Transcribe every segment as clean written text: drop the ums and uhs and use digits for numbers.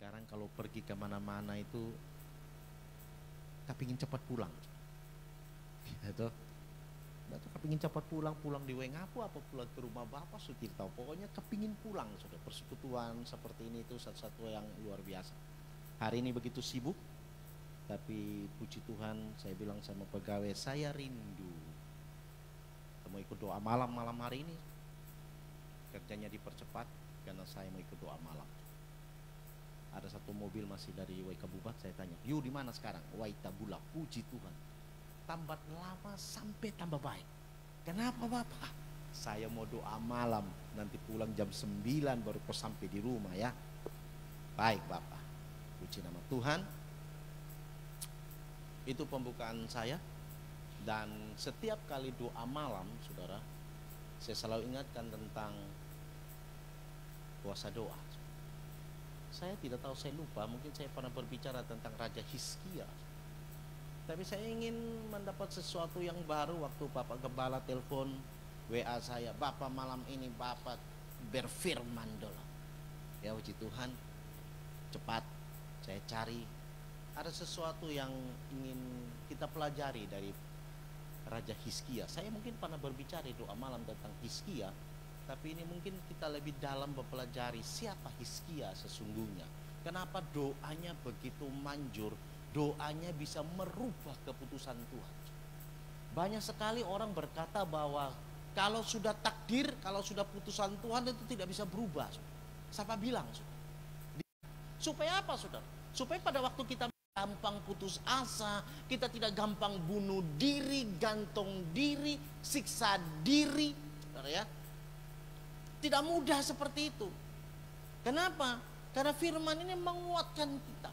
sekarang kalau pergi ke mana-mana itu kepingin cepat pulang. Gitu. Kepingin cepat pulang di Wengapu apa pulang ke rumah Bapak Sutirta. Pokoknya kepingin pulang sudah. Persekutuan seperti ini itu satu-satu yang luar biasa. Hari ini begitu sibuk, tapi puji Tuhan saya bilang sama pegawai, saya rindu. Mau ikut doa malam hari ini. Kerjanya dipercepat karena saya mau ikut doa malam. Ada satu mobil masih dari Waika Bubat, saya tanya, "Yu di mana sekarang?" Waita Bula, puji Tuhan. Tambah lama sampai tambah baik. Kenapa Bapak? Saya mau doa malam, nanti pulang jam 9 baru kau sampai di rumah ya. Baik Bapak. Puji nama Tuhan. Itu pembukaan saya. Dan setiap kali doa malam, saudara, saya selalu ingatkan tentang puasa doa. Saya tidak tahu, saya lupa, mungkin saya pernah berbicara tentang Raja Hizkia. Tapi saya ingin mendapat sesuatu yang baru waktu Bapak Gembala telepon WA saya, "Bapak malam ini Bapak berfirman dulu." Ya puji Tuhan, cepat saya cari. Ada sesuatu yang ingin kita pelajari dari Raja Hizkia. Saya mungkin pernah berbicara di doa malam tentang Hizkia, tapi ini mungkin kita lebih dalam mempelajari siapa Hizkia sesungguhnya. Kenapa doanya begitu manjur, doanya bisa merubah keputusan Tuhan. Banyak sekali orang berkata bahwa kalau sudah takdir, kalau sudah putusan Tuhan itu tidak bisa berubah. Siapa bilang? Supaya apa saudara? Supaya pada waktu kita gampang putus asa, kita tidak gampang bunuh diri, gantung diri, siksa diri, saudara ya. Tidak mudah seperti itu. Kenapa? Karena firman ini menguatkan kita.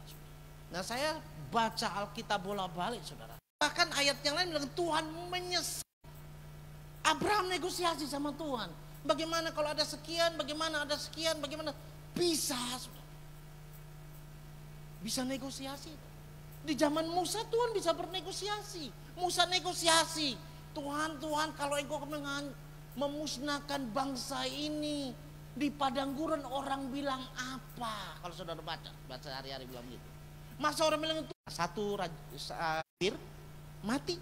Nah, saya baca Alkitab bolak-balik, saudara. Bahkan ayat yang lain bilang Tuhan menyesal. Abraham negosiasi sama Tuhan. Bagaimana kalau ada sekian, bagaimana ada sekian, bagaimana bisa, saudara. Bisa negosiasi. Di zaman Musa Tuhan bisa bernegosiasi. Musa negosiasi. Tuhan, kalau engkau memusnahkan bangsa ini, di padang gurun orang bilang apa? Kalau saudara baca hari-hari bilang gitu. Masa orang bilang itu satu raja mati.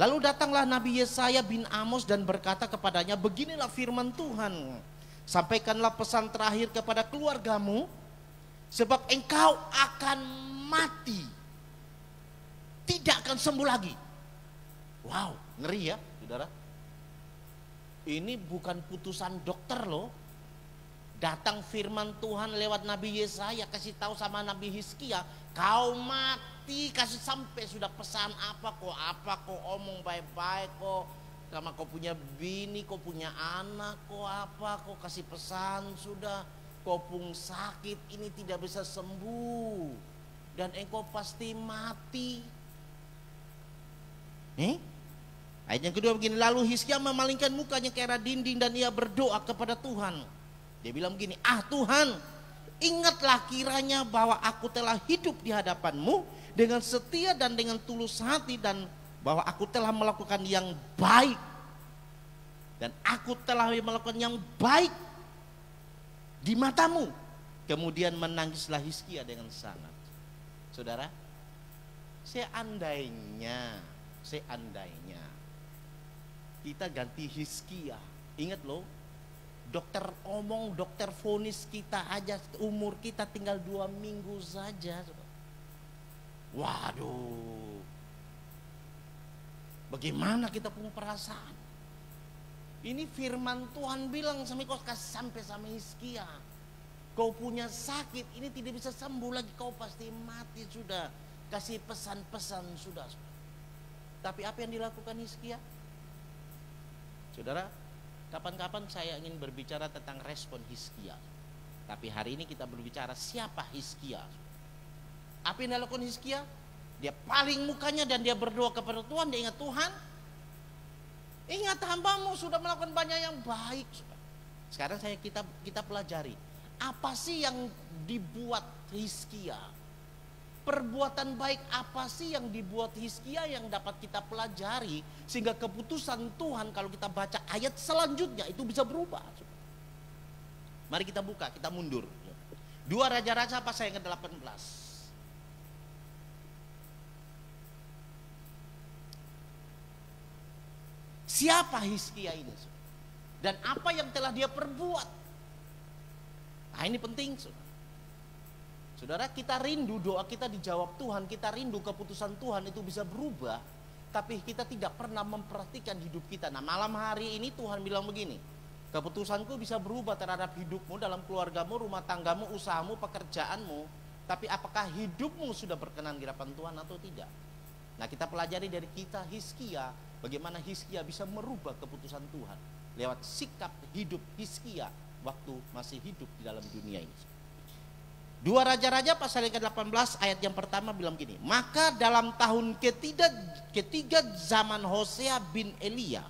Lalu datanglah Nabi Yesaya bin Amos dan berkata kepadanya, "Beginilah firman Tuhan. Sampaikanlah pesan terakhir kepada keluargamu, sebab engkau akan mati, tidak akan sembuh lagi." Wow, ngeri ya saudara. Ini bukan putusan dokter loh. Datang firman Tuhan lewat Nabi Yesaya, kasih tahu sama Nabi Hizkia, "Kau mati," kasih sampai sudah pesan apa kok omong baik-baik kok, sama kau punya bini, kau punya anak, kok kasih pesan sudah, kau pun sakit ini tidak bisa sembuh dan engkau pasti mati. Ayat yang kedua begini, lalu Hizkia memalingkan mukanya ke arah dinding dan ia berdoa kepada Tuhan. Dia bilang begini, Tuhan, ingatlah kiranya bahwa aku telah hidup di hadapan-Mu dengan setia dan dengan tulus hati, dan bahwa aku telah melakukan yang baik. Dan aku telah melakukan yang baik di mata-Mu." Kemudian menangislah Hizkia dengan sangat. Saudara, seandainya kita ganti Hizkia, ingat loh, dokter vonis kita aja umur kita tinggal 2 minggu saja. Waduh, bagaimana kita punya perasaan? Ini firman Tuhan bilang sampai sama Hizkia, kau punya sakit ini tidak bisa sembuh lagi, kau pasti mati sudah. Kasih pesan-pesan sudah. Tapi apa yang dilakukan Hizkia? Saudara, kapan-kapan saya ingin berbicara tentang respon Hizkia. Tapi hari ini kita berbicara siapa Hizkia. Apa yang dilakukan Hizkia? Dia paling mukanya dan dia berdoa kepada Tuhan. Dia ingat, "Tuhan, ingat hamba-Mu sudah melakukan banyak yang baik." Sekarang kita pelajari, apa sih yang dibuat Hizkia? Perbuatan baik apa sih yang dibuat Hizkia yang dapat kita pelajari, sehingga keputusan Tuhan kalau kita baca ayat selanjutnya itu bisa berubah. Mari kita buka, kita mundur. 2 Raja-Raja pasal yang ke-18. Siapa Hizkia ini? Dan apa yang telah dia perbuat? Nah ini penting. Saudara, kita rindu doa kita dijawab Tuhan, kita rindu keputusan Tuhan itu bisa berubah, tapi kita tidak pernah memperhatikan hidup kita. Nah malam hari ini Tuhan bilang begini, keputusanku bisa berubah terhadap hidupmu, dalam keluargamu, rumah tanggamu, usahamu, pekerjaanmu, tapi apakah hidupmu sudah berkenan di hadapan Tuhan atau tidak? Nah kita pelajari dari kita Hizkia, bagaimana Hizkia bisa merubah keputusan Tuhan lewat sikap hidup Hizkia waktu masih hidup di dalam dunia ini. 2 Raja-Raja pasal yang ke-18 ayat yang pertama bilang gini, maka dalam tahun ketiga zaman Hosea bin Elia,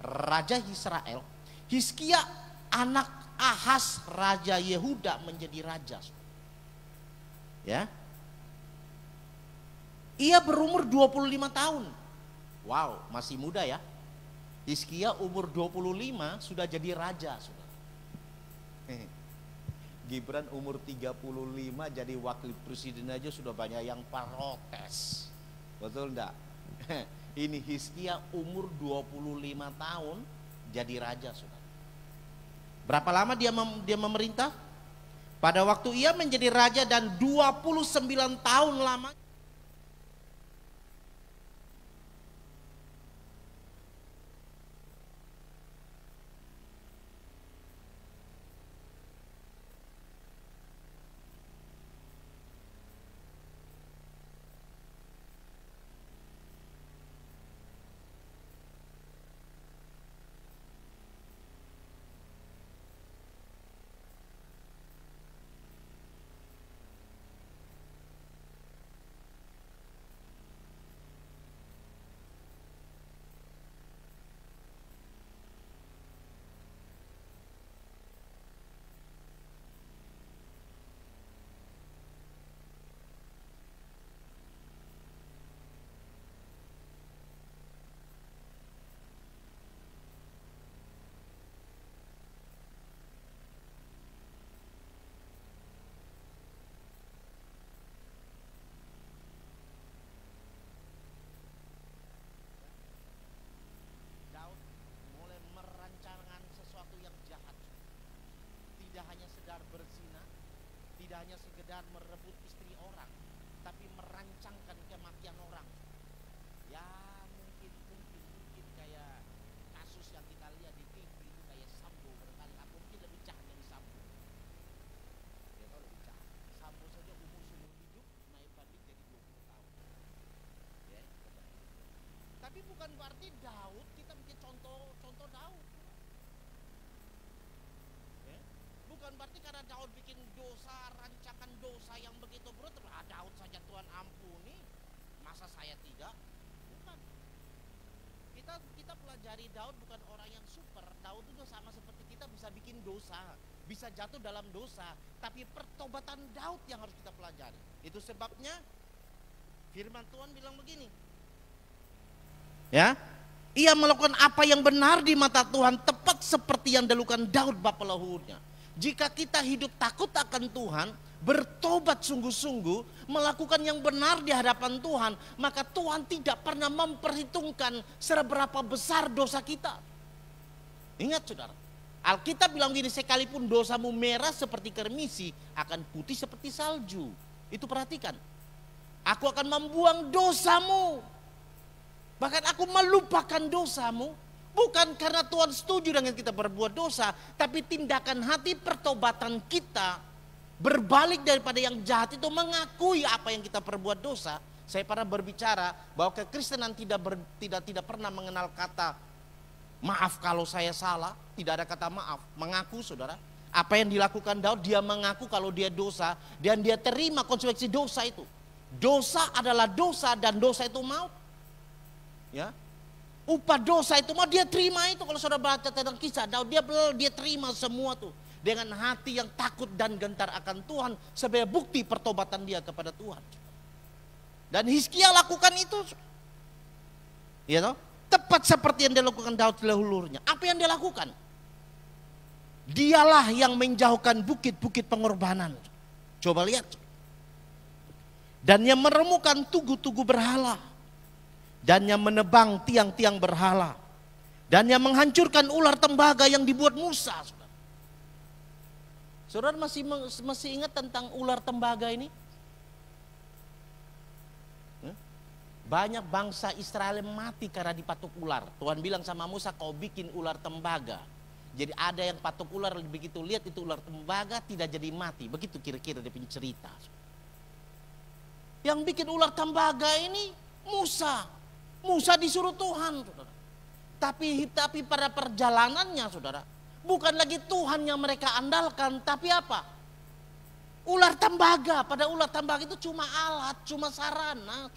Raja Israel, Hizkia anak Ahaz Raja Yehuda menjadi raja. Ya. Ia berumur 25 tahun. Wow, masih muda ya. Hizkia umur 25 sudah jadi raja. Gibran umur 35 jadi wakil presiden aja sudah banyak yang protes. Betul enggak? Ini Hizkia umur 25 tahun jadi raja, Saudara. Berapa lama dia memerintah? Pada waktu ia menjadi raja dan 29 tahun lamanya. Tidak hanya sekedar merebut istri orang, tapi merancangkan kematian orang. Ya mungkin kayak kasus yang kita lihat di TV itu kayak Sambo berkali, atau mungkin lebih jahat dari Sambo. Ya tahu lebih jahat. Sambo saja umur seumur hidup naik banding jadi 20 tahun. Ya. Tapi bukan berarti Daud, kita bikin contoh Daud. Bukan berarti karena Daud bikin dosa, rancangan dosa yang begitu brutal, Daud saja Tuhan ampuni, masa saya tidak? Bukan. Kita pelajari Daud bukan orang yang super. Daud itu sama seperti kita, bisa bikin dosa, bisa jatuh dalam dosa, tapi pertobatan Daud yang harus kita pelajari. Itu sebabnya firman Tuhan bilang begini. Ya, ia melakukan apa yang benar di mata Tuhan, tepat seperti yang dilakukan Daud bapa leluhurnya. Jika kita hidup takut akan Tuhan, bertobat sungguh-sungguh, melakukan yang benar di hadapan Tuhan, maka Tuhan tidak pernah memperhitungkan seberapa besar dosa kita. Ingat saudara, Alkitab bilang gini, sekalipun dosamu merah seperti kermisi, akan putih seperti salju. Itu perhatikan. Aku akan membuang dosamu. Bahkan aku melupakan dosamu. Bukan karena Tuhan setuju dengan kita berbuat dosa, tapi tindakan hati pertobatan kita berbalik daripada yang jahat itu, mengakui apa yang kita perbuat dosa. Saya pernah berbicara bahwa kekristenan tidak pernah mengenal kata maaf kalau saya salah, tidak ada kata maaf, mengaku saudara. Apa yang dilakukan Daud, dia mengaku kalau dia dosa dan dia terima konsekuensi dosa itu. Dosa adalah dosa dan dosa itu maut. Ya. Upah dosa itu mau dia terima itu. Kalau saudara baca tentang kisah Daud, dia terima semua tuh dengan hati yang takut dan gentar akan Tuhan sebagai bukti pertobatan dia kepada Tuhan. Dan Hizkia lakukan itu, ya toh, tepat seperti yang dilakukan Daud leluhurnya. Apa yang dia lakukan? Dialah yang menjauhkan bukit-bukit pengorbanan. Coba lihat. Dan yang meremukan tugu-tugu berhala. Dan yang menebang tiang-tiang berhala. Dan yang menghancurkan ular tembaga yang dibuat Musa. Saudara masih ingat tentang ular tembaga ini? Banyak bangsa Israel mati karena dipatuk ular. Tuhan bilang sama Musa, kau bikin ular tembaga. Jadi ada yang patuk ular, begitu lihat itu ular tembaga tidak jadi mati. Begitu kira-kira dia punya cerita. Yang bikin ular tembaga ini Musa. Musa disuruh Tuhan, saudara. Tapi pada perjalanannya, saudara, bukan lagi Tuhan yang mereka andalkan, tapi apa? Ular tembaga. Pada ular tembaga itu cuma alat, cuma sarana.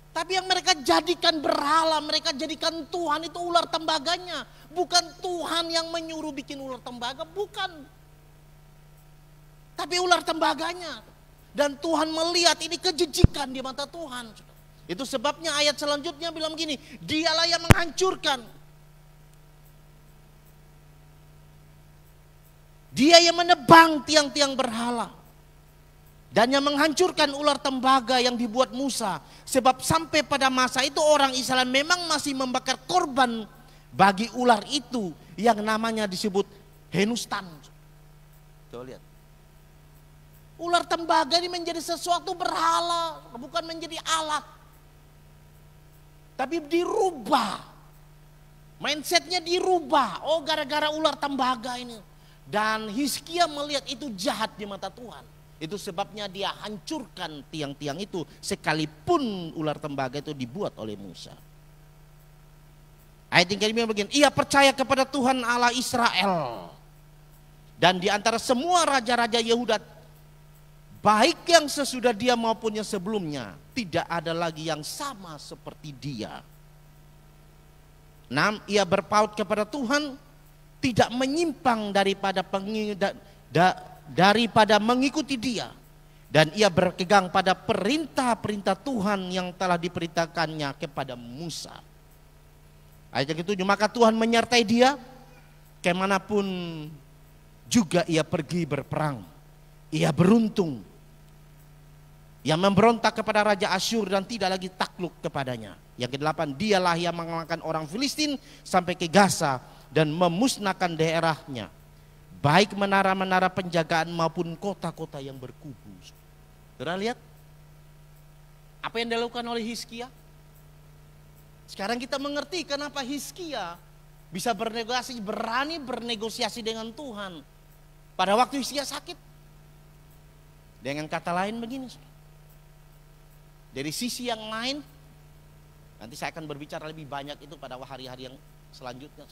Tapi yang mereka jadikan berhala, mereka jadikan Tuhan itu ular tembaganya. Bukan Tuhan yang menyuruh bikin ular tembaga, bukan. Tapi ular tembaganya. Dan Tuhan melihat ini kejijikan di mata Tuhan. Itu sebabnya ayat selanjutnya bilang gini, dialah yang menghancurkan. Dia yang menebang tiang-tiang berhala. Dan yang menghancurkan ular tembaga yang dibuat Musa. Sebab sampai pada masa itu orang Israel memang masih membakar korban bagi ular itu yang namanya disebut henustan. Coba lihat. Ular tembaga ini menjadi sesuatu berhala, bukan menjadi alat. Tapi dirubah. Mindsetnya dirubah. Oh, gara-gara ular tembaga ini. Dan Hizkia melihat itu jahat di mata Tuhan. Itu sebabnya dia hancurkan tiang-tiang itu sekalipun ular tembaga itu dibuat oleh Musa. Ayat yang kedua begini, ia percaya kepada Tuhan Allah Israel. Dan di antara semua raja-raja Yehuda, baik yang sesudah dia maupun yang sebelumnya, tidak ada lagi yang sama seperti dia. 6. Ia berpaut kepada Tuhan, tidak menyimpang daripada mengikuti dia. Dan ia berpegang pada perintah-perintah Tuhan yang telah diperintahkannya kepada Musa. Ayat yang ketujuh, maka Tuhan menyertai dia kemanapun juga ia pergi berperang. Ia beruntung. Ia memberontak kepada Raja Asyur dan tidak lagi takluk kepadanya. Yang kedelapan, dialah yang mengalahkan orang Filistin sampai ke Gaza dan memusnahkan daerahnya. Baik menara-menara penjagaan maupun kota-kota yang berkubu. Saudara lihat apa yang dilakukan oleh Hizkia? Sekarang kita mengerti kenapa Hizkia bisa berani bernegosiasi dengan Tuhan pada waktu Hizkia sakit. Dengan kata lain begini, dari sisi yang lain, nanti saya akan berbicara lebih banyak itu pada hari-hari yang selanjutnya.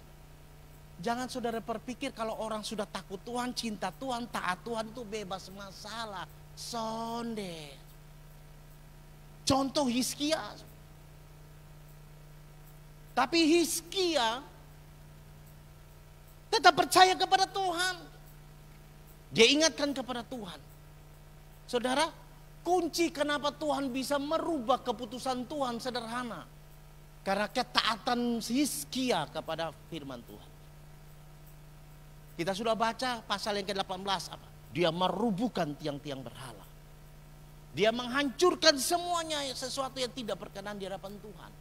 Jangan saudara berpikir kalau orang sudah takut Tuhan, cinta Tuhan, taat Tuhan itu bebas masalah. Sonde. Contoh Hizkia. Tapi Hizkia tetap percaya kepada Tuhan. Dia ingatkan kepada Tuhan. Saudara, kunci kenapa Tuhan bisa merubah keputusan Tuhan sederhana. Karena ketaatan Hizkia kepada firman Tuhan. Kita sudah baca pasal yang ke-18 apa? Dia merubuhkan tiang-tiang berhala. Dia menghancurkan semuanya sesuatu yang tidak berkenan di hadapan Tuhan.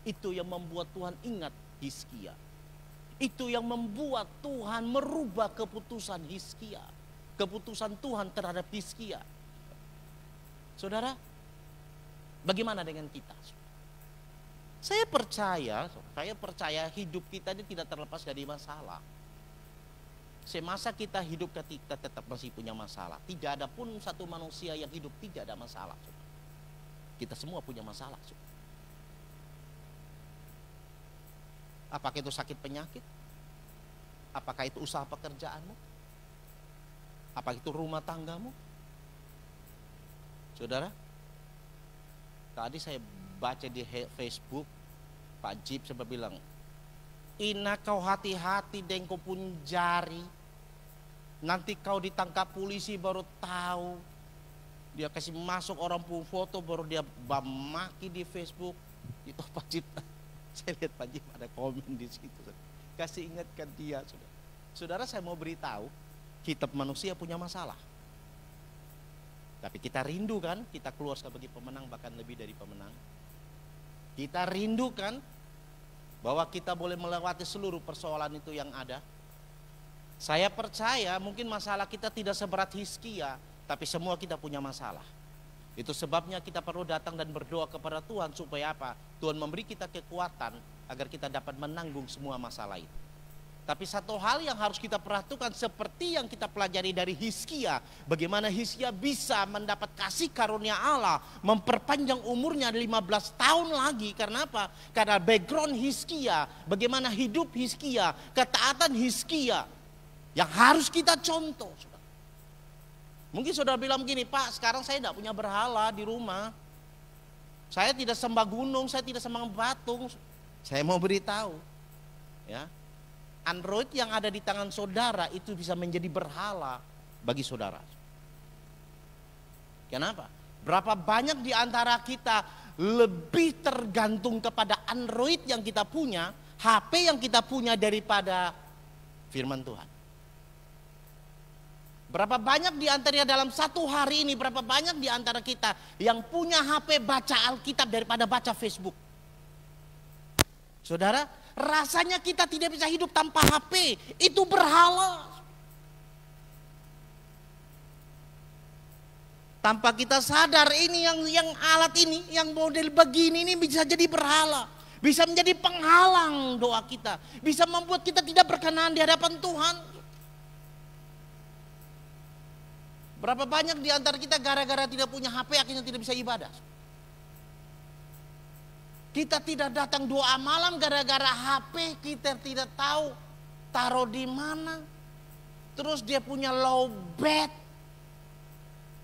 Itu yang membuat Tuhan ingat Hizkia. Itu yang membuat Tuhan merubah keputusan Hizkia. Keputusan Tuhan terhadap Hizkia. Saudara, bagaimana dengan kita? Saya percaya hidup kita ini tidak terlepas dari masalah. Semasa kita hidup kita tetap masih punya masalah. Tidak ada pun satu manusia yang hidup tidak ada masalah. Kita semua punya masalah. Apakah itu sakit penyakit? Apakah itu usaha pekerjaanmu? Apakah itu rumah tanggamu? Saudara, tadi saya baca di Facebook, Pak Jib sempat bilang, Ina kau hati-hati dan kau pun jari. Nanti kau ditangkap polisi baru tahu. Dia kasih masuk orang pun foto baru dia maki di Facebook. Itu Pak Jib. Saya lihat Pak Jib ada komen di situ. Kasih ingatkan dia. Saudara saya mau beritahu. Kitab manusia punya masalah. Tapi kita rindu kan, kita keluar sebagai pemenang, bahkan lebih dari pemenang. Kita rindu kan bahwa kita boleh melewati seluruh persoalan itu yang ada. Saya percaya mungkin masalah kita tidak seberat Hizkia, tapi semua kita punya masalah. Itu sebabnya kita perlu datang dan berdoa kepada Tuhan supaya apa? Tuhan memberi kita kekuatan agar kita dapat menanggung semua masalah itu. Tapi satu hal yang harus kita perhatikan seperti yang kita pelajari dari Hizkia, bagaimana Hizkia bisa mendapat kasih karunia Allah, memperpanjang umurnya 15 tahun lagi. Karena apa? Karena background Hizkia, bagaimana hidup Hizkia, ketaatan Hizkia yang harus kita contoh. Mungkin saudara bilang begini, Pak, sekarang saya tidak punya berhala di rumah. Saya tidak sembah gunung, saya tidak sembah patung. Saya mau beritahu, ya, Android yang ada di tangan saudara itu bisa menjadi berhala bagi saudara. Kenapa? Berapa banyak di antara kita lebih tergantung kepada Android yang kita punya, HP yang kita punya daripada firman Tuhan. Berapa banyak di antaranya dalam satu hari ini, berapa banyak di antara kita yang punya HP baca Alkitab daripada baca Facebook. Saudara, rasanya kita tidak bisa hidup tanpa HP. Itu berhala. Tanpa kita sadar ini yang alat ini, yang model begini ini bisa jadi berhala. Bisa menjadi penghalang doa kita. Bisa membuat kita tidak berkenan di hadapan Tuhan. Berapa banyak di antara kita gara-gara tidak punya HP akhirnya tidak bisa ibadah. Kita tidak datang doa malam gara-gara HP kita tidak tahu taruh di mana. Terus dia punya low bat.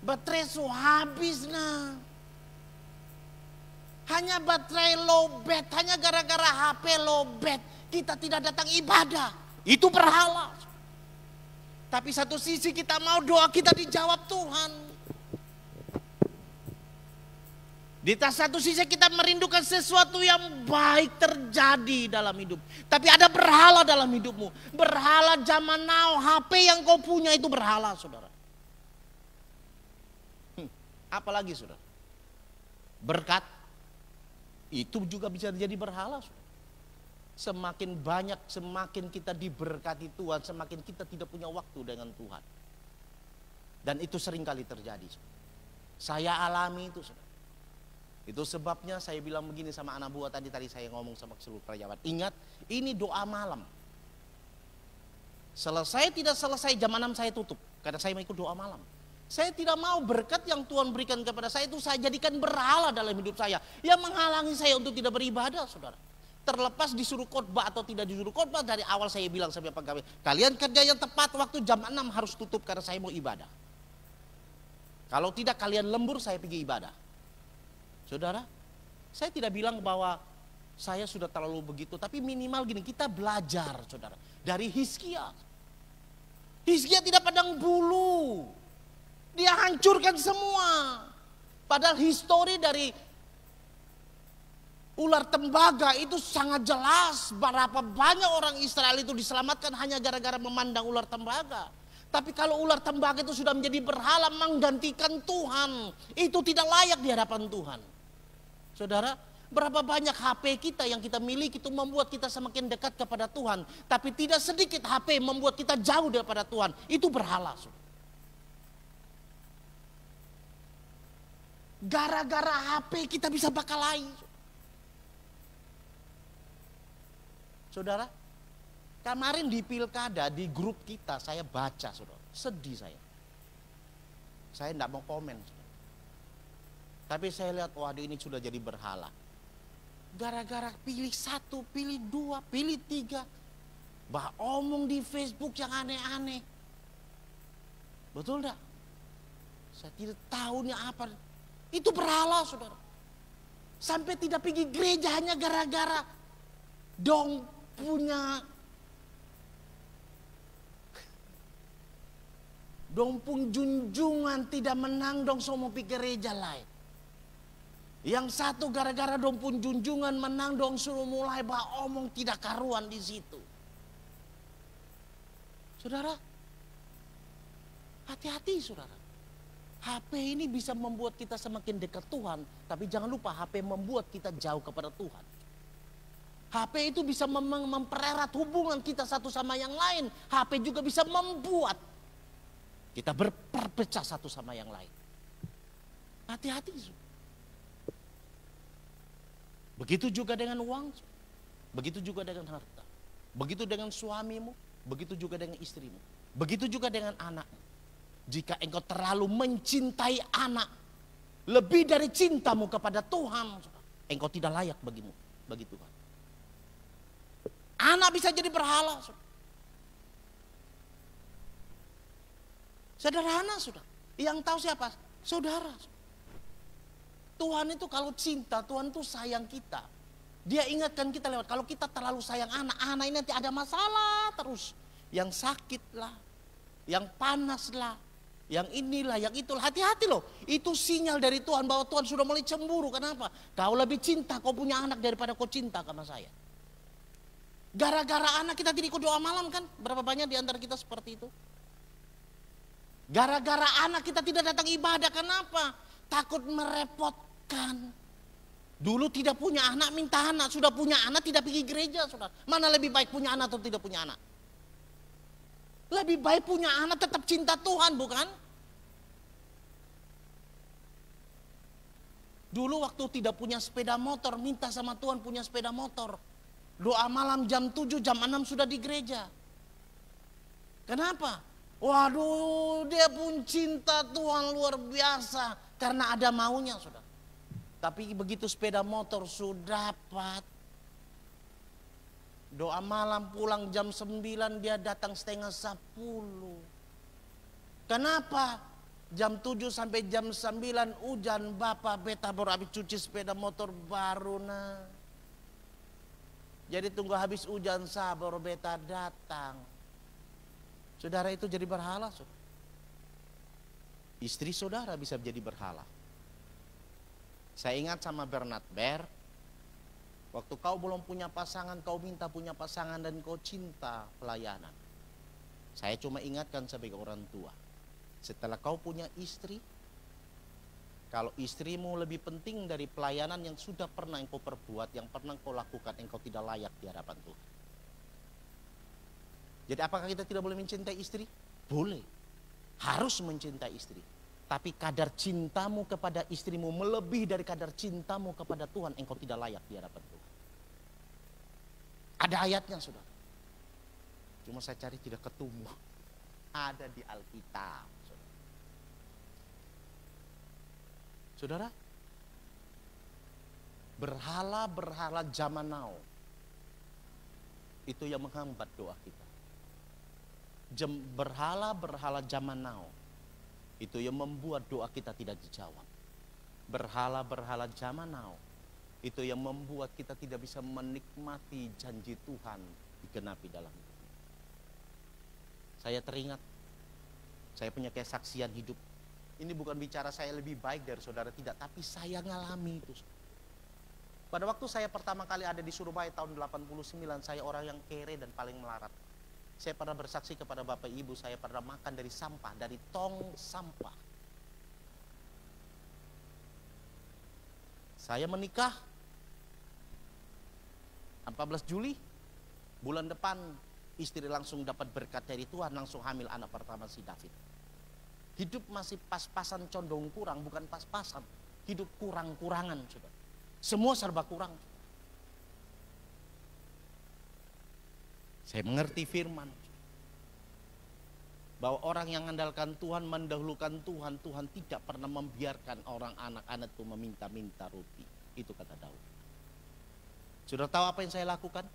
Baterai habis nah. Hanya baterai low bat, hanya gara-gara HP low bat kita tidak datang ibadah. Itu berhala. Tapi satu sisi kita mau doa kita dijawab Tuhan. Di satu sisi kita merindukan sesuatu yang baik terjadi dalam hidup. Tapi ada berhala dalam hidupmu. Berhala zaman now, HP yang kau punya itu berhala, saudara. Apalagi saudara? Berkat, itu juga bisa jadi berhala, saudara. Semakin banyak, semakin kita diberkati Tuhan, semakin kita tidak punya waktu dengan Tuhan. Dan itu seringkali terjadi, saudara. Saya alami itu, saudara. Itu sebabnya saya bilang begini sama anak buah tadi saya ngomong sama seluruh karyawan. Ingat, ini doa malam. Selesai tidak selesai jam 6 saya tutup. Karena saya mau ikut doa malam. Saya tidak mau berkat yang Tuhan berikan kepada saya itu saya jadikan berhala dalam hidup saya. Yang menghalangi saya untuk tidak beribadah, saudara. Terlepas disuruh khotbah atau tidak disuruh khotbah, dari awal saya bilang sampai pegawai, kalian kerja yang tepat waktu jam 6 harus tutup karena saya mau ibadah. Kalau tidak kalian lembur, saya pergi ibadah. Saudara, saya tidak bilang bahwa saya sudah terlalu begitu, tapi minimal gini, kita belajar, saudara, dari Hizkia. Hizkia tidak pandang bulu, dia hancurkan semua. Padahal histori dari ular tembaga itu sangat jelas, berapa banyak orang Israel itu diselamatkan hanya gara-gara memandang ular tembaga. Tapi kalau ular tembaga itu sudah menjadi berhala menggantikan Tuhan, itu tidak layak di hadapan Tuhan. Saudara, berapa banyak HP kita yang kita miliki itu membuat kita semakin dekat kepada Tuhan. Tapi tidak sedikit HP membuat kita jauh daripada Tuhan. Itu berhala. Gara-gara HP kita bisa bakalain. Saudara, kemarin di pilkada di grup kita saya baca, saudara, sedih saya. Saya tidak mau komen. Tapi saya lihat, waduh ini sudah jadi berhala. Gara-gara pilih 1, pilih 2, pilih 3. Bah omong di Facebook yang aneh-aneh. Betul enggak? Saya tidak tahu nih apa. Itu berhala, saudara. Sampai tidak pergi gereja hanya gara-gara dong punya pun junjungan tidak menang dong semua pergi gereja lain. Yang satu gara-gara dong pun junjungan menang dong suruh mulai bah omong tidak karuan di situ. Saudara, Hati-hati saudara. HP ini bisa membuat kita semakin dekat Tuhan, tapi jangan lupa HP membuat kita jauh kepada Tuhan. HP itu bisa mempererat hubungan kita satu sama yang lain. HP juga bisa membuat kita berpecah satu sama yang lain. Hati-hati. Begitu juga dengan uang, begitu juga dengan harta, begitu dengan suamimu, begitu juga dengan istrimu, begitu juga dengan anakmu. Jika engkau terlalu mencintai anak lebih dari cintamu kepada Tuhan, engkau tidak layak bagi Tuhan. Anak bisa jadi berhala. Sederhana sudah. Yang tahu siapa? Saudara. Tuhan itu kalau cinta, Tuhan itu sayang kita. Dia ingatkan kita lewat, kalau kita terlalu sayang anak ini nanti ada masalah terus. Yang sakit lah, yang panas lah, yang inilah, yang itulah. Hati-hati loh. Itu sinyal dari Tuhan bahwa Tuhan sudah mulai cemburu. Kenapa? Kau lebih cinta kau punya anak daripada kau cinta sama saya. Gara-gara anak kita tidak ikut doa malam kan? Berapa banyak di antara kita seperti itu? Gara-gara anak kita tidak datang ibadah. Kenapa? Takut merepotkan. Dulu tidak punya anak minta anak. Sudah punya anak tidak pergi gereja. Saudara. Mana lebih baik punya anak atau tidak punya anak? Lebih baik punya anak tetap cinta Tuhan, bukan? Dulu waktu tidak punya sepeda motor, minta sama Tuhan punya sepeda motor. Doa malam jam 7, jam 6 sudah di gereja. Kenapa? Waduh, dia pun cinta Tuhan luar biasa. Karena ada maunya, saudara. Tapi begitu sepeda motor sudah dapat, doa malam pulang jam 9, dia datang setengah 10. Kenapa? Jam 7 sampai jam 9 hujan, bapak beta baru habis cuci sepeda motor baru nah. Jadi tunggu habis hujan baru beta datang. Saudara itu jadi berhala. Saudara. Istri saudara bisa jadi berhala. Saya ingat sama Bernard Baer. Waktu kau belum punya pasangan, kau minta punya pasangan dan kau cinta pelayanan. Saya cuma ingatkan sebagai orang tua. Setelah kau punya istri, kalau istrimu lebih penting dari pelayanan yang sudah pernah engkau perbuat, yang pernah engkau lakukan, engkau tidak layak di hadapan Tuhan. Jadi apakah kita tidak boleh mencintai istri? Boleh. Harus mencintai istri. Tapi kadar cintamu kepada istrimu melebihi dari kadar cintamu kepada Tuhan, engkau tidak layak di hadapan Tuhan. Ada ayatnya, saudara. Cuma saya cari tidak ketemu. Ada di Alkitab. Saudara, berhala-berhala zaman now itu yang menghambat doa kita. Berhala-berhala zaman now itu yang membuat doa kita tidak dijawab. Berhala-berhala zaman now itu yang membuat kita tidak bisa menikmati janji Tuhan digenapi dalam hidup. Saya teringat, saya punya kesaksian hidup. Ini bukan bicara saya lebih baik dari saudara, tidak. Tapi saya ngalami itu. Pada waktu saya pertama kali ada di Surabaya tahun 89, saya orang yang kere dan paling melarat. Saya pernah bersaksi kepada bapak ibu, saya pernah makan dari sampah, dari tong sampah. Saya menikah 14 Juli, bulan depan istri langsung dapat berkat dari Tuhan, langsung hamil anak pertama si David. Hidup masih pas-pasan, condong kurang, bukan pas-pasan. Hidup kurang-kurangan, saudara. Semua serba kurang. Saya mengerti firman. Bahwa orang yang mengandalkan Tuhan, mendahulukan Tuhan, Tuhan tidak pernah membiarkan orang anak-anak itu meminta-minta roti. Itu kata Daud. Saudara tahu apa yang saya lakukan?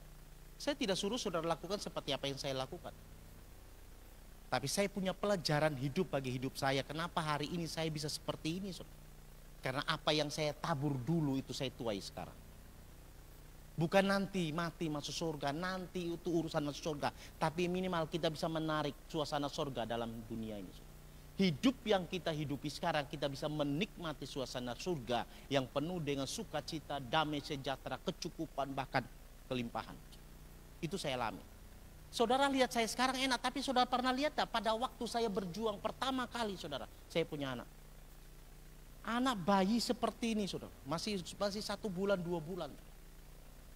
Saya tidak suruh saudara lakukan seperti apa yang saya lakukan. Tapi saya punya pelajaran hidup bagi hidup saya. Kenapa hari ini saya bisa seperti ini, saudara? Karena apa yang saya tabur dulu itu saya tuai sekarang. Bukan nanti mati masuk surga, nanti itu urusan masuk surga. Tapi minimal kita bisa menarik suasana surga dalam dunia ini. Saudara. Hidup yang kita hidupi sekarang, kita bisa menikmati suasana surga yang penuh dengan sukacita, damai, sejahtera, kecukupan, bahkan kelimpahan. Itu saya alami. Saudara lihat saya sekarang enak, tapi saudara pernah lihat tak pada waktu saya berjuang pertama kali saudara, saya punya anak. Anak bayi seperti ini saudara, masih 1 bulan 2 bulan.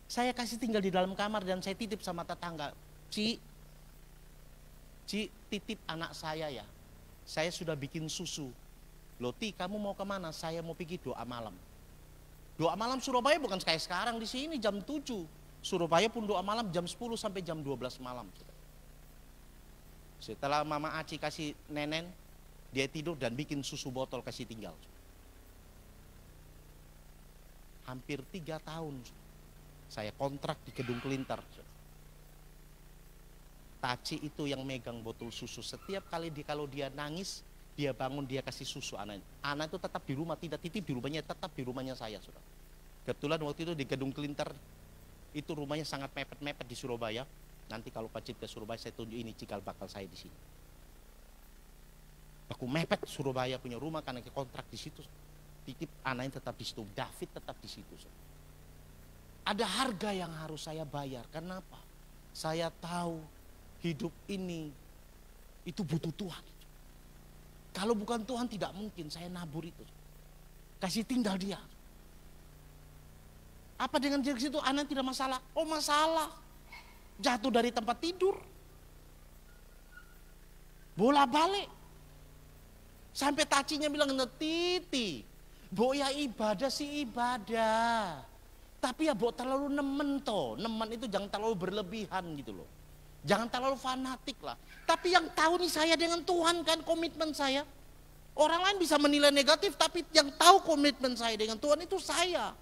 Saya kasih tinggal di dalam kamar dan saya titip sama tetangga, Ci titip anak saya ya, saya sudah bikin susu. Loti kamu mau kemana? Saya mau pergi doa malam. Doa malam Surabaya bukan kayak sekarang di sini jam 7. Surabaya pun doa malam jam 10 sampai jam 12 malam. Setelah Mama Aci kasih nenen, dia tidur dan bikin susu botol kasih tinggal. Hampir 3 tahun saya kontrak di Gedung Kelintar. Taci itu yang megang botol susu. Setiap kali kalau dia nangis, dia bangun, dia kasih susu anaknya. Anak itu tetap di rumah, tidak titip di rumahnya, tetap di rumahnya saya. Saudara. Kebetulan waktu itu di Gedung Kelintar, itu rumahnya sangat mepet-mepet di Surabaya. Nanti kalau Pak Cip ke Surabaya, saya tunjuk ini cikal bakal saya di sini. Aku mepet Surabaya punya rumah karena kontrak di situ. Titip anaknya tetap di situ, David tetap di situ. Ada harga yang harus saya bayar. Kenapa? Saya tahu hidup ini itu butuh Tuhan. Kalau bukan Tuhan tidak mungkin saya nabur itu. Kasih tinggal dia. Apa dengan dari situ anak tidak masalah? Oh masalah. Jatuh dari tempat tidur. Bola balik. Sampai tacinya bilang, Titi, Bo ya ibadah sih ibadah. Tapi ya Bo terlalu nemen toh. Nemen itu jangan terlalu berlebihan gitu loh. Jangan terlalu fanatik lah. Tapi yang tahu nih saya dengan Tuhan kan komitmen saya. Orang lain bisa menilai negatif, tapi yang tahu komitmen saya dengan Tuhan itu saya.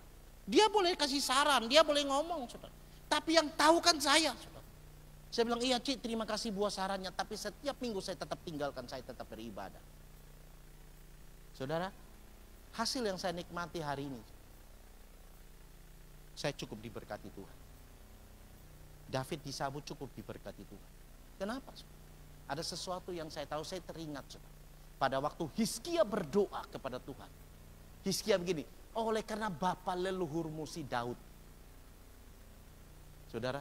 Dia boleh kasih saran, dia boleh ngomong, saudara. Tapi yang tahu kan saya, saudara. Saya bilang, iya Cik, terima kasih buat sarannya, tapi setiap minggu saya tetap tinggalkan, saya tetap beribadah. Saudara, hasil yang saya nikmati hari ini, saya cukup diberkati Tuhan. David disambut cukup diberkati Tuhan. Kenapa? Ada sesuatu yang saya tahu, saya teringat, saudara. Pada waktu Hizkia berdoa kepada Tuhan. Hizkia begini, oleh karena bapa leluhurmu si Daud. Saudara,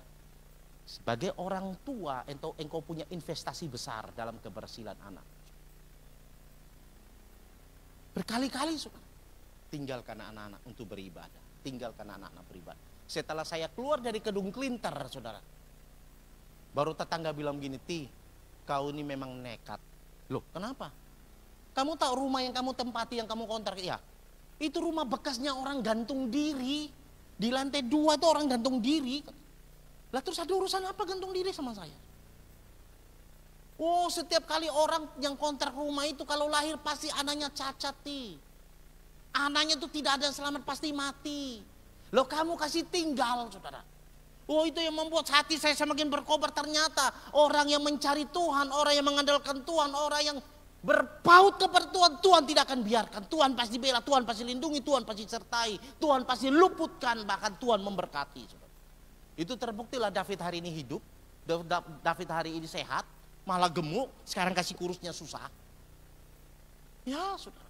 sebagai orang tua engkau punya investasi besar dalam keberhasilan anak. Berkali-kali saudara, tinggalkan anak-anak untuk beribadah. Tinggalkan anak-anak beribadah. Setelah saya keluar dari Gedung Kelintar saudara, baru tetangga bilang gini, Ti, kau ini memang nekat. Loh kenapa? Kamu tahu rumah yang kamu tempati, yang kamu kontrak, ya? Itu rumah bekasnya orang gantung diri. Di lantai 2 tuh orang gantung diri. Lah terus ada urusan apa gantung diri sama saya? Oh setiap kali orang yang kontrak rumah itu kalau lahir pasti anaknya cacat nih. Anaknya tuh tidak ada yang selamat, pasti mati. Loh kamu kasih tinggal saudara. Oh itu yang membuat hati saya semakin berkobar. Ternyata orang yang mencari Tuhan, orang yang mengandalkan Tuhan, orang yang berpaut kepada Tuhan, Tuhan tidak akan biarkan. Tuhan pasti bela, Tuhan pasti lindungi, Tuhan pasti sertai, Tuhan pasti luputkan, bahkan Tuhan memberkati. Itu terbuktilah David hari ini hidup, David hari ini sehat, malah gemuk, sekarang kasih kurusnya susah. Ya saudara.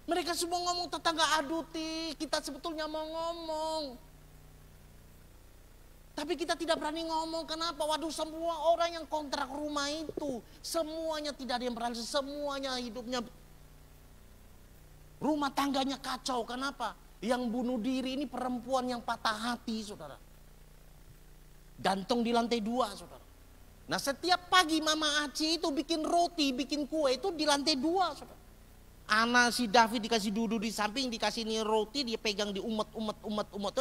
Mereka semua ngomong tetangga, aduh Ti, kita sebetulnya mau ngomong. Tapi kita tidak berani ngomong, kenapa? Waduh semua orang yang kontrak rumah itu, semuanya tidak ada yang berhasil, semuanya hidupnya, rumah tangganya kacau, kenapa? Yang bunuh diri ini perempuan yang patah hati saudara. Gantung di lantai 2 saudara. Nah setiap pagi Mama Aci itu bikin roti, bikin kue itu di lantai 2 saudara. Anak si David dikasih duduk di samping, dikasih ini roti, dia pegang di umat,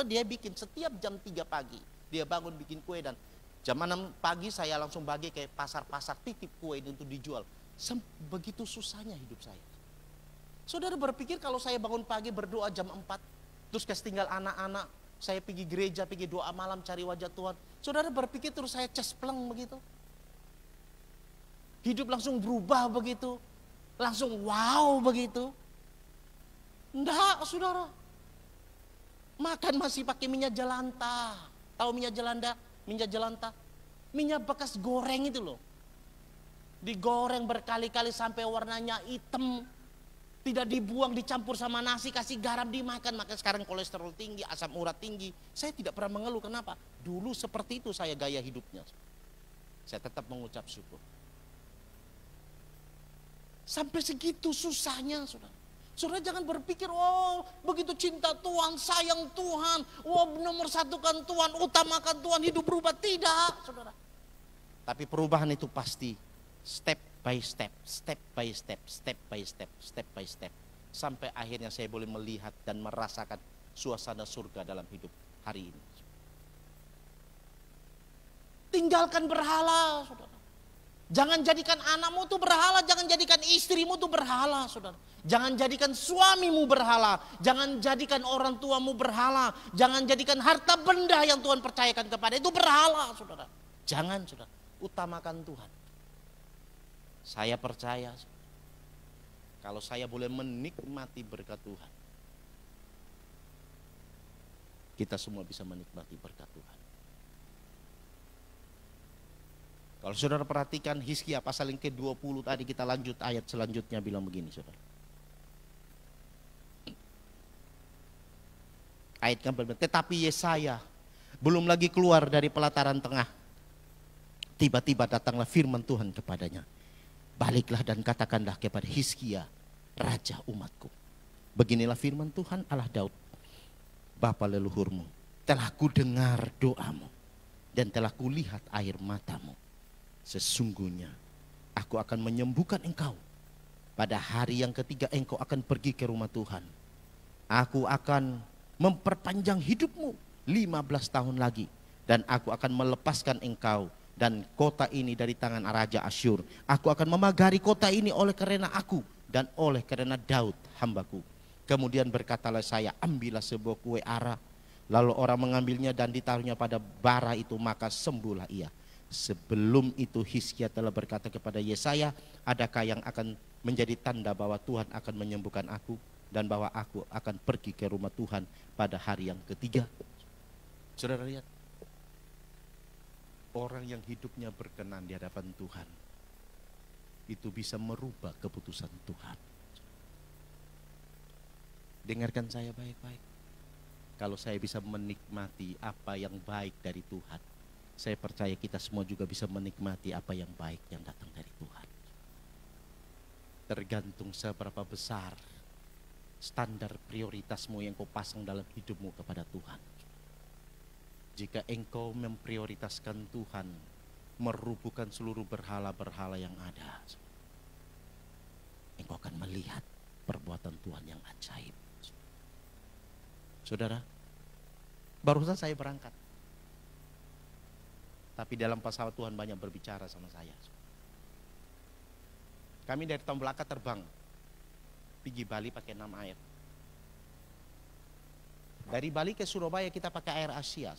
dia bikin setiap jam 3 pagi. Dia bangun bikin kue dan jam 6 pagi saya langsung bagi ke pasar-pasar titip kue untuk dijual. Begitu susahnya hidup saya. Saudara berpikir kalau saya bangun pagi berdoa jam 4, terus kasih tinggal anak-anak, saya pergi gereja, pergi doa malam cari wajah Tuhan. Saudara berpikir terus saya cespleng begitu. Hidup langsung berubah begitu. Langsung wow begitu. Enggak saudara. Makan masih pakai minyak jelantah. Tahu minyak jelantah? Minyak jelantah? Minyak bekas goreng itu loh. Digoreng berkali-kali sampai warnanya hitam. Tidak dibuang, dicampur sama nasi, kasih garam dimakan. Maka sekarang kolesterol tinggi, asam urat tinggi. Saya tidak pernah mengeluh. Kenapa? Dulu seperti itu saya gaya hidupnya. Saya tetap mengucap syukur. Sampai segitu susahnya, saudara. Saudara jangan berpikir, oh begitu cinta Tuhan, sayang Tuhan, oh nomor satukan Tuhan, utamakan Tuhan, hidup berubah. Tidak, saudara. Tapi perubahan itu pasti step by step, step by step, step by step, step by step. Sampai akhirnya saya boleh melihat dan merasakan suasana surga dalam hidup hari ini. Tinggalkan berhala, saudara. Jangan jadikan anakmu tuh berhala, jangan jadikan istrimu tuh berhala, saudara. Jangan jadikan suamimu berhala, jangan jadikan orang tuamu berhala, jangan jadikan harta benda yang Tuhan percayakan kepada itu berhala, saudara. Jangan, saudara. Utamakan Tuhan. Saya percaya, kalau saya boleh menikmati berkat Tuhan, kita semua bisa menikmati berkat Tuhan. Kalau saudara perhatikan Hizkia pasal yang ke-20 tadi, kita lanjut ayat selanjutnya bilang begini, saudara. Ayat ke-14, tetapi Yesaya belum lagi keluar dari pelataran tengah. Tiba-tiba datanglah firman Tuhan kepadanya. Baliklah dan katakanlah kepada Hizkia, raja umatku. Beginilah firman Tuhan Allah Daud, bapa leluhurmu. Telah ku dengar doamu dan telah kulihat air matamu. Sesungguhnya aku akan menyembuhkan engkau. Pada hari yang ketiga engkau akan pergi ke rumah Tuhan. Aku akan memperpanjang hidupmu 15 tahun lagi. Dan aku akan melepaskan engkau dan kota ini dari tangan Raja Asyur. Aku akan memagari kota ini oleh karena aku dan oleh karena Daud hambaku. Kemudian berkatalah saya, ambillah sebuah kue ara. Lalu orang mengambilnya dan ditaruhnya pada bara itu, maka sembuhlah ia. Sebelum itu Hizkia telah berkata kepada Yesaya, adakah yang akan menjadi tanda bahwa Tuhan akan menyembuhkan aku dan bahwa aku akan pergi ke rumah Tuhan pada hari yang ketiga. Saudara lihat, orang yang hidupnya berkenan di hadapan Tuhan itu bisa merubah keputusan Tuhan. Dengarkan saya baik-baik. Kalau saya bisa menikmati apa yang baik dari Tuhan, saya percaya kita semua juga bisa menikmati apa yang baik yang datang dari Tuhan. Tergantung seberapa besar standar prioritasmu yang kau pasang dalam hidupmu kepada Tuhan. Jika engkau memprioritaskan Tuhan, merubuhkan seluruh berhala-berhala yang ada, engkau akan melihat perbuatan Tuhan yang ajaib. Saudara, barusan saya berangkat. Tapi dalam pesawat Tuhan banyak berbicara sama saya. Kami dari Tombelaka terbang pergi Bali pakai 6 air. Dari Bali ke Surabaya kita pakai Air Asia.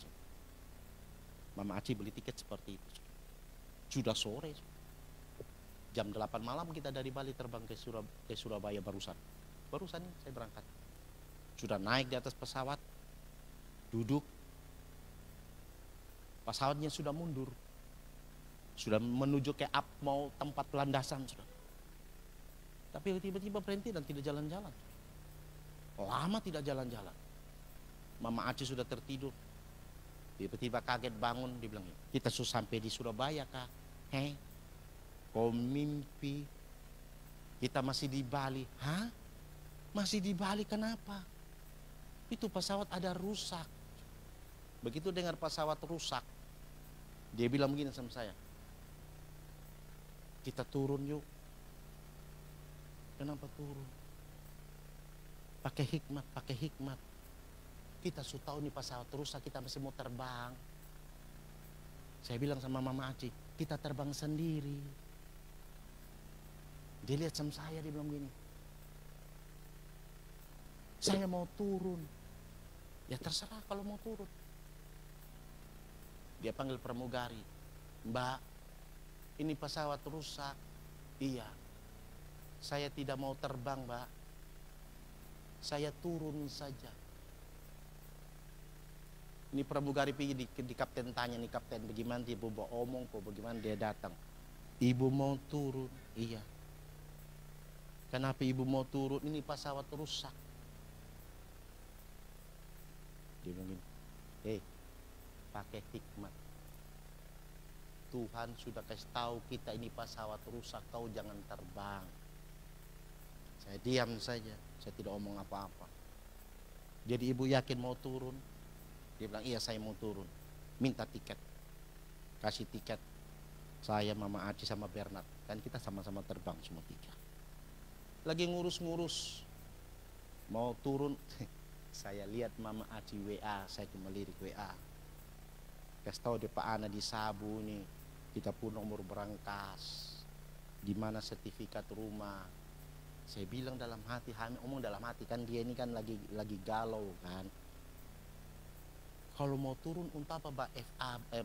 Mama Aci beli tiket seperti itu. Sudah sore. Jam 8 malam kita dari Bali terbang ke Surabaya barusan. Barusan ini saya berangkat. Sudah naik di atas pesawat, duduk. Pesawatnya sudah mundur, sudah menuju ke mau tempat landasan, sudah. Tapi tiba-tiba berhenti dan tidak jalan-jalan. Lama tidak jalan-jalan. Mama Aci sudah tertidur. Tiba-tiba kaget bangun, dia bilang, kita sudah sampai di Surabaya kah? Kau mimpi? Kita masih di Bali. Hah? Masih di Bali kenapa? Itu pesawat ada rusak. Begitu dengar pesawat rusak, dia bilang begini sama saya, kita turun yuk. Kenapa turun? Pakai hikmat. Kita sudah tahu nih pesawat rusak, kita masih mau terbang. Saya bilang sama Mama Aci, kita terbang sendiri. Dia lihat sama saya, dia bilang begini, saya mau turun. Ya terserah kalau mau turun. Dia panggil pramugari, Mbak, ini pesawat rusak. Iya, saya tidak mau terbang, Mbak. Saya turun saja. Ini pramugari pergi di kapten tanya, nih kapten bagaimana ibu mau omong kok, bagaimana dia datang. Ibu mau turun? Iya. Kenapa ibu mau turun? Ini pesawat rusak. Dia bilang gini, pakai hikmat. Tuhan sudah kasih tahu kita ini pesawat rusak, kau jangan terbang. Saya diam saja, saya tidak omong apa-apa. Jadi ibu yakin mau turun? Dia bilang, iya saya mau turun. Minta tiket. Kasih tiket. Saya, Mama Aci sama Bernard. Kan kita sama-sama terbang semua tiga. Lagi ngurus-ngurus. Mau turun. Saya lihat Mama Aci WA. Saya cuma lirik WA. Kasih tahu dia Pak Ana di Sabu nih. Kita pun nomor berangkas. Di mana sertifikat rumah. Saya bilang dalam hati, omong dalam hati kan dia ini kan lagi galau kan. Kalau mau turun untuk apa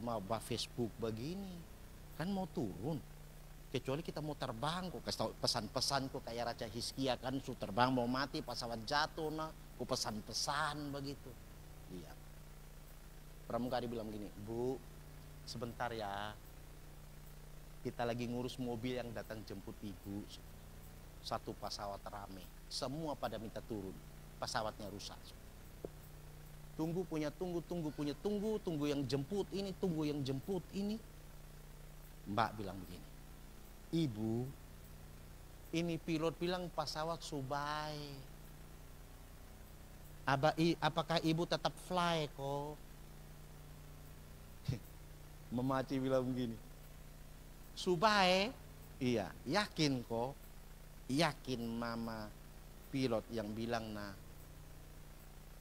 mau Facebook begini? Kan mau turun. Kecuali kita mau terbang kok kasih tahu pesan-pesan kok kayak Raja Hizkia kan su terbang mau mati pesawat jatuh nah, kok pesan-pesan begitu. Iya. Pramugari bilang gini, Bu, sebentar ya. Kita lagi ngurus mobil yang datang jemput ibu. Satu pesawat rame. Semua pada minta turun. Pesawatnya rusak. Tunggu yang jemput ini, tunggu yang jemput ini. Mbak bilang begini, Ibu, ini pilot bilang pesawat subai. Apakah ibu tetap fly kok? Memaci bilang begini, subai? Iya, yakin kok? Yakin Mama pilot yang bilang nah.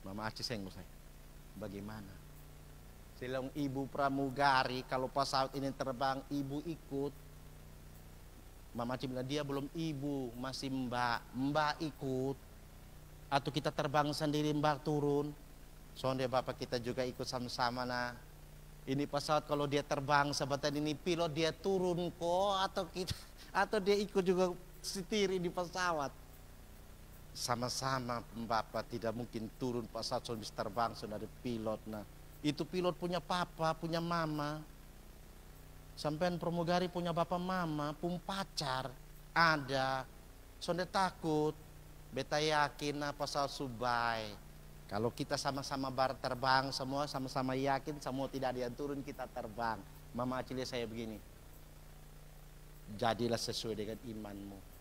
Mama Aci senggol saya. Bagaimana? Saya bilang, Ibu pramugari, kalau pesawat ini terbang, ibu ikut. Mama Aci bilang, dia belum ibu, masih mbak ikut. Atau kita terbang sendiri, mbak turun. Soalnya bapak kita juga ikut sama-sama nah. Ini pesawat kalau dia terbang sebatan ini pilot dia turun kok, atau dia ikut juga setiri di pesawat. Sama-sama bapak tidak mungkin turun pesawat sudah bisa terbang sudah ada pilot nah. Itu pilot punya papa, punya mama. Sampean pramugari punya bapak mama, pun pacar ada. Sonde takut. Beta yakin pesawat subai. Kalau kita sama-sama terbang semua sama-sama yakin semua tidak ada yang turun kita terbang. Mama Acili saya begini. Jadilah sesuai dengan imanmu.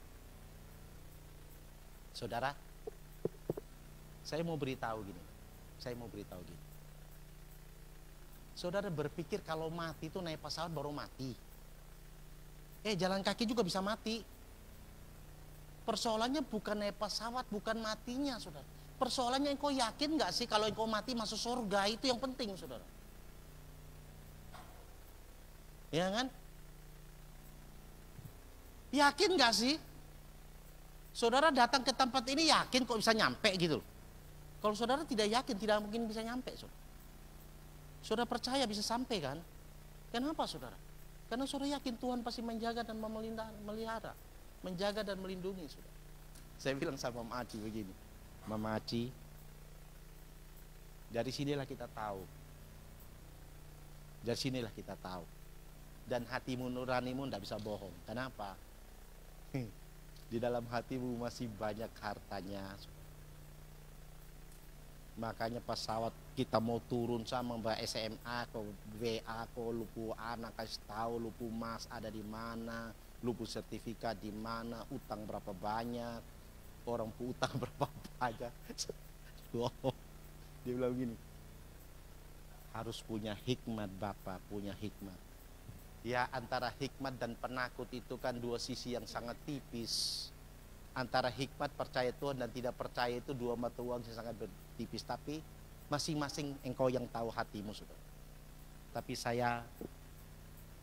Saudara, saya mau beritahu gini. Saudara berpikir kalau mati itu naik pesawat baru mati. Jalan kaki juga bisa mati. Persoalannya bukan naik pesawat, bukan matinya, saudara. Persoalannya engkau yakin gak sih kalau engkau mati masuk surga, itu yang penting, saudara. Ya kan? Yakin gak sih? Saudara datang ke tempat ini yakin kok bisa nyampe gitu loh. Kalau saudara tidak yakin, tidak mungkin bisa nyampe, saudara. Saudara percaya bisa sampai kan? Kenapa saudara? Karena saudara yakin Tuhan pasti menjaga dan memelihara, menjaga dan melindungi, saudara. Saya bilang sama Mama Aci begini, Mama Aci, dari sinilah kita tahu. Dari sinilah kita tahu. Dan hatimu nuranimu tidak bisa bohong. Kenapa? Di dalam hatimu masih banyak hartanya. Makanya pesawat kita mau turun sama Mbak SMA ke WA ke lupu anak kasih tahu lupu mas ada di mana, lupu sertifikat di mana, utang berapa banyak, orang utang berapa banyak. Dia bilang gini, harus punya hikmat Bapak, punya hikmat. Ya antara hikmat dan penakut itu kan dua sisi yang sangat tipis. Antara hikmat percaya Tuhan dan tidak percaya itu dua mata uang yang sangat tipis. Tapi masing-masing engkau yang tahu hatimu, saudara. Tapi saya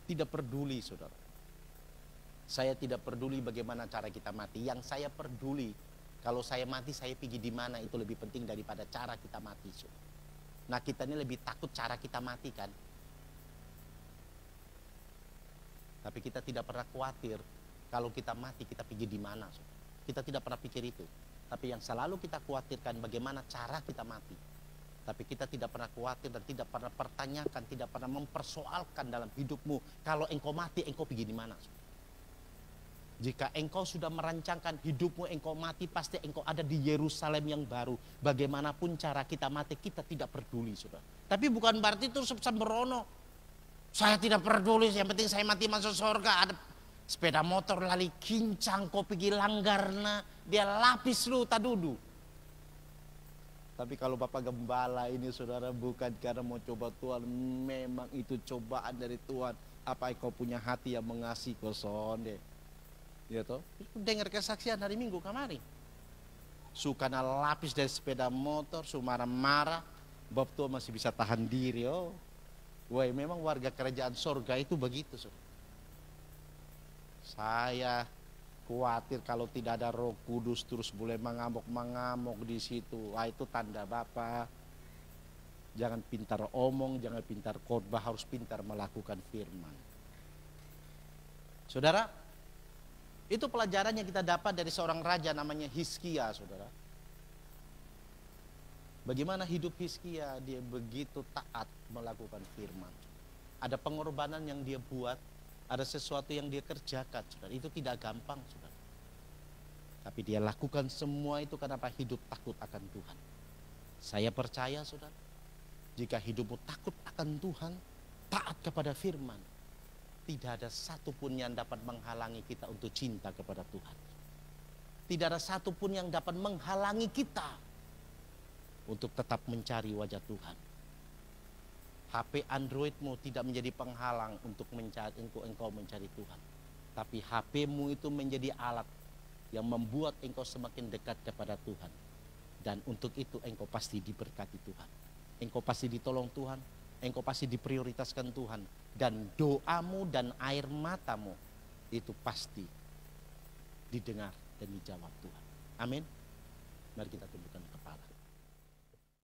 tidak peduli, saudara. Saya tidak peduli bagaimana cara kita mati. Yang saya peduli, kalau saya mati saya pergi di mana itu lebih penting daripada cara kita mati, saudara. Nah kita ini lebih takut cara kita mati kan. Tapi kita tidak pernah khawatir kalau kita mati kita pergi di mana, saudara. Kita tidak pernah pikir itu. Tapi yang selalu kita khawatirkan bagaimana cara kita mati. Tapi kita tidak pernah khawatir dan tidak pernah pertanyakan, tidak pernah mempersoalkan dalam hidupmu. Kalau engkau mati, engkau pergi di mana? Jika engkau sudah merancangkan hidupmu, engkau mati, pasti engkau ada di Yerusalem yang baru. Bagaimanapun cara kita mati, kita tidak peduli, saudara. Tapi bukan berarti itu sembrono. Saya tidak peduli, yang penting saya mati masuk surga. Ada sepeda motor lali kincang, kau pergi langgarna, dia lapis lu tadudu. Tapi kalau Bapak Gembala ini, saudara, bukan karena mau coba Tuhan, memang itu cobaan dari Tuhan. Apa engkau punya hati yang mengasihi koson deh. Ya toh, dengar kesaksian hari Minggu kemarin. Sukana lapis dari sepeda motor, marah-marah, Bob tua masih bisa tahan diri. Oh, wah, memang warga kerajaan sorga itu begitu. Saya khawatir kalau tidak ada Roh Kudus terus boleh mengamuk-mengamuk di situ. Wah, itu tanda Bapak. Jangan pintar omong, jangan pintar khotbah, harus pintar melakukan firman. Saudara, itu pelajaran yang kita dapat dari seorang raja namanya Hizkia, saudara. Bagaimana hidup Hizkia, dia begitu taat melakukan firman. Ada pengorbanan yang dia buat, ada sesuatu yang dia kerjakan, saudara. Itu tidak gampang, saudara. Tapi dia lakukan semua itu karena hidup takut akan Tuhan. Saya percaya, saudara, jika hidupmu takut akan Tuhan, taat kepada firman, tidak ada satupun yang dapat menghalangi kita untuk cinta kepada Tuhan. Tidak ada satupun yang dapat menghalangi kita untuk tetap mencari wajah Tuhan. HP Androidmu tidak menjadi penghalang untuk engkau mencari Tuhan. Tapi HPmu itu menjadi alat yang membuat engkau semakin dekat kepada Tuhan. Dan untuk itu engkau pasti diberkati Tuhan. Engkau pasti ditolong Tuhan. Engkau pasti diprioritaskan Tuhan. Dan doamu dan air matamu itu pasti didengar dan dijawab Tuhan. Amin. Mari kita tundukkan kepala.